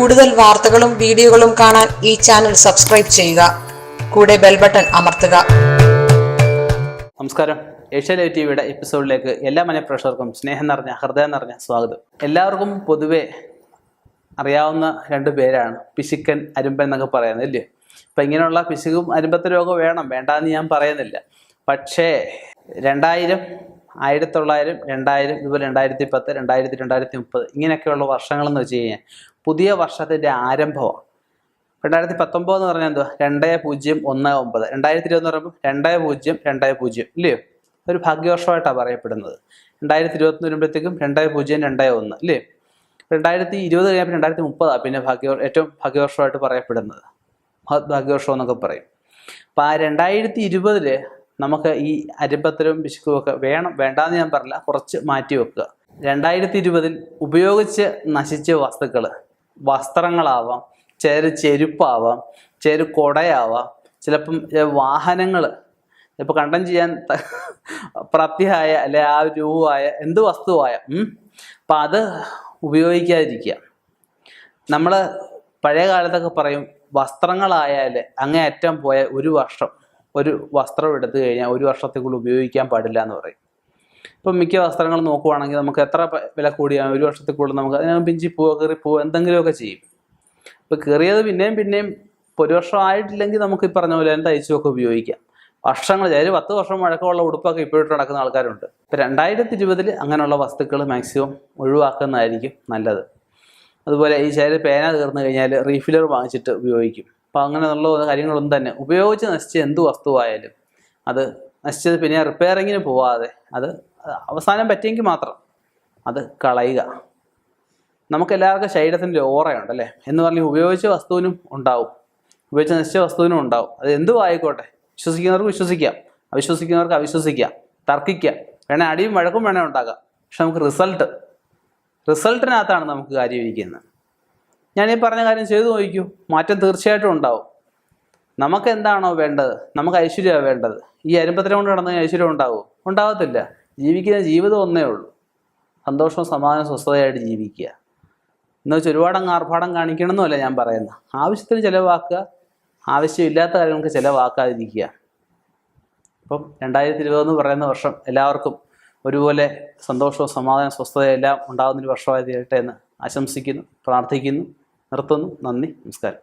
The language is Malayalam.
കൂടുതൽ വാർത്തകളും വീഡിയോകളും കാണാൻ ഈ ചാനൽ സബ്സ്ക്രൈബ് ചെയ്യുക. കൂടെ ബെൽ ബട്ടൺ അമർത്തുക. നമസ്കാരം. ഏഷ്യാനെറ്റ് ടിവിയുടെ എപ്പിസോഡിലേക്ക് എല്ലാ മനഃപ്രേക്ഷകർക്കും സ്നേഹം നിറഞ്ഞ ഹൃദയം നിറഞ്ഞ സ്വാഗതം. എല്ലാവർക്കും പൊതുവെ അറിയാവുന്ന രണ്ട് പേരാണ് പിശുക്കൻ, അരുമ്പൻ എന്നൊക്കെ പറയുന്നത്, ഇല്ലേ? അപ്പം ഇങ്ങനെയുള്ള പിശുക്കും അരുമ്പത്തരമൊക്കെ വേണ്ടാന്ന് ഞാൻ പറയുന്നില്ല. പക്ഷേ 2000, 1900, 2000, ഇതുപോലെ 2010, 2000, 2030 ഇങ്ങനെയൊക്കെയുള്ള വർഷങ്ങളെന്ന് വെച്ച് കഴിഞ്ഞാൽ പുതിയ വർഷത്തിൻ്റെ ആരംഭമാണ്. 2019 എന്ന് പറഞ്ഞാൽ എന്തുവാ? 2019. 2020 എന്ന് പറയുമ്പോൾ 2020 ഇല്ലയോ? ഒരു ഭാഗ്യവർഷമായിട്ടാണ് പറയപ്പെടുന്നത്. 2021 വരുമ്പോഴത്തേക്കും 2021 ഇല്ലേ? 2020 കഴിഞ്ഞാൽ 2030 പിന്നെ ഏറ്റവും ഭാഗ്യവർഷമായിട്ട് പറയപ്പെടുന്നത്, മഹത് ഭാഗ്യവർഷം എന്നൊക്കെ പറയും. അപ്പം ആ 2020 നമുക്ക് ഈ അരുമ്പത്തരവും പിശുക്കുമൊക്കെ വേണ്ടാന്ന് ഞാൻ പറഞ്ഞില്ല, കുറച്ച് മാറ്റി വെക്കുക. 2020 ഉപയോഗിച്ച് നശിച്ച വസ്തുക്കൾ, വസ്ത്രങ്ങളാവാം, ചെരുപ്പാവാം, കൊടയാവാം, ചിലപ്പം വാഹനങ്ങൾ, ചിലപ്പോൾ കണ്ടം ചെയ്യാൻ പ്രാപ്തിയായ അല്ലെ ആ രൂപമായ എന്ത് വസ്തുവായ അപ്പം അത് ഉപയോഗിക്കാതിരിക്കുക. നമ്മൾ പഴയ കാലത്തൊക്കെ പറയും, വസ്ത്രങ്ങളായാൽ അങ്ങേയറ്റം പോയ ഒരു വർഷം ഒരു വസ്ത്രം എടുത്തു കഴിഞ്ഞാൽ 1 വർഷത്തേക്കുള്ളിൽ ഉപയോഗിക്കാൻ പാടില്ല എന്ന് പറയും. ഇപ്പം മിക്ക വസ്ത്രങ്ങൾ നോക്കുവാണെങ്കിൽ നമുക്ക് എത്ര വില കൂടിയാണ് 1 വർഷത്തേക്കുള്ളിൽ നമുക്ക് അതിന് പിഞ്ചി പോവുക, കീറിപ്പോവുക, എന്തെങ്കിലുമൊക്കെ ചെയ്യും. ഇപ്പം കീറിയത് പിന്നെയും 1 വർഷം ആയിട്ടില്ലെങ്കിൽ നമുക്ക് ഈ പറഞ്ഞ പോലെ തയ്ച്ചുമൊക്കെ ഉപയോഗിക്കാം. വർഷങ്ങൾ, അതായത് 10 വർഷം പഴക്കമുള്ള ഉടുപ്പൊക്കെ ഇപ്പോഴിട്ട് നടക്കുന്ന ആൾക്കാരുണ്ട്. ഇപ്പം 2020 അങ്ങനെയുള്ള വസ്തുക്കൾ മാക്സിമം ഒഴിവാക്കുന്നതായിരിക്കും നല്ലത്. അതുപോലെ ഈ പേന തീർന്നു കഴിഞ്ഞാൽ റീഫില്ലർ വാങ്ങിച്ചിട്ട് ഉപയോഗിക്കും. അപ്പോൾ അങ്ങനെയുള്ള കാര്യങ്ങളൊന്നും തന്നെ ഉപയോഗിച്ച് നശിച്ച എന്ത് വസ്തുവായാലും അത് നശിച്ചത് പിന്നെ റിപ്പയറിങ്ങിന് പോവാതെ അത് അവസാനം പറ്റിയെങ്കിൽ മാത്രം അത് കളയുക. നമുക്കെല്ലാവർക്കും ശരീരത്തിൻ്റെ ഓറയുണ്ടല്ലേ എന്ന് പറഞ്ഞ് ഉപയോഗിച്ച വസ്തുവിനും ഉണ്ടാവും, ഉപയോഗിച്ച് നശിച്ച വസ്തുവിനും ഉണ്ടാവും. അത് എന്തും ആയിക്കോട്ടെ, വിശ്വസിക്കുന്നവർക്ക് വിശ്വസിക്കാം, അവിശ്വസിക്കുന്നവർക്ക് അവിശ്വസിക്കാം, തർക്കിക്കാം, വേണേൽ അടിയും വഴക്കും വേണേൽ ഉണ്ടാകാം. പക്ഷെ നമുക്ക് റിസൾട്ടിനകത്താണ് നമുക്ക് കാര്യം ഇരിക്കുന്നത്. ഞാൻ ഈ പറഞ്ഞ കാര്യം ചെയ്തു നോക്കൂ, മാറ്റം തീർച്ചയായിട്ടും ഉണ്ടാവും. നമുക്ക് എന്താണോ വേണ്ടത്, നമുക്ക് ഐശ്വര്യമാണ് വേണ്ടത്. ഈ അരുമ്പത്തരം കൊണ്ട് നടന്ന ഐശ്വര്യം ഉണ്ടാവുമോ? ഉണ്ടാകത്തില്ല. ജീവിക്കുന്ന ജീവിതം ഒന്നേ ഉള്ളൂ, സന്തോഷവും സമാധാനവും സ്വസ്ഥതയായിട്ട് ജീവിക്കുക. എന്ന് വെച്ചാൽ ഒരുപാട് ആർഭാടം കാണിക്കണമെന്നല്ല ഞാൻ പറയുന്നത്. ആവശ്യത്തിന് ചിലവാക്കുക, ആവശ്യമില്ലാത്ത കാര്യങ്ങൾക്ക് ചിലവാക്കാതിരിക്കുക. അപ്പം 2020 എന്ന് പറയുന്ന വർഷം എല്ലാവർക്കും ഒരുപോലെ സന്തോഷവും സമാധാനം സ്വസ്ഥതയും എല്ലാം ഉണ്ടാകുന്നൊരു വർഷമായി തീരട്ടെ എന്ന് ആശംസിക്കുന്നു, പ്രാർത്ഥിക്കുന്നു, നിർത്തുന്നു. നന്ദി, നമസ്കാരം.